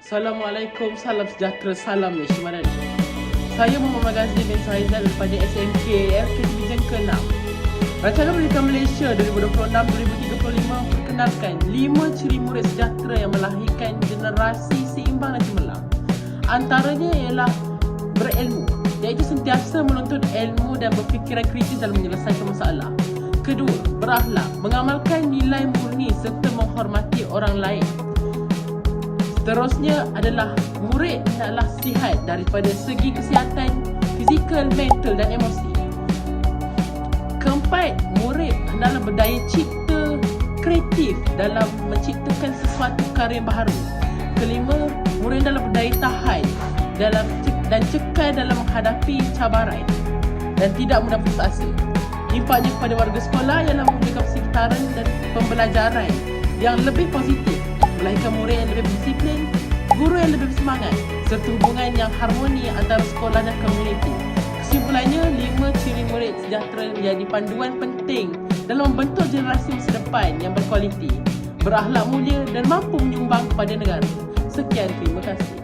Assalamualaikum, salam sejahtera, salam Malaysia. Saya Muhammad Ghazli bin Faizal daripada SMK LK Division ke-6. Rancangan Pendidikan Malaysia 2026-2035 perkenalkan 5 ciri murid sejahtera yang melahirkan generasi seimbang dan cemerlang. Antaranya ialah berilmu, iaitu sentiasa menuntut ilmu dan berfikiran kritis dalam menyelesaikan masalah. Kedua, berakhlak, mengamalkan nilai murni serta menghormati orang lain. Seterusnya adalah murid hendaklah sihat daripada segi kesihatan fizikal, mental dan emosi. Keempat, murid hendaklah berdaya cipta kreatif dalam menciptakan sesuatu karya baharu. Kelima, murid hendaklah berdaya tahan dan cekal dalam menghadapi cabaran dan tidak mudah putus asa. Impaknya kepada warga sekolah ialah mempunyai persekitaran dan pembelajaran yang lebih positif, melahirkan murid yang lebih disiplin, guru yang lebih bersemangat serta hubungan yang harmoni antara sekolah dan komuniti. Kesimpulannya, 5 ciri murid sejahtera menjadi panduan penting dalam membentuk generasi masa depan yang berkualiti, berakhlak mulia dan mampu menyumbang kepada negara. Sekian, terima kasih.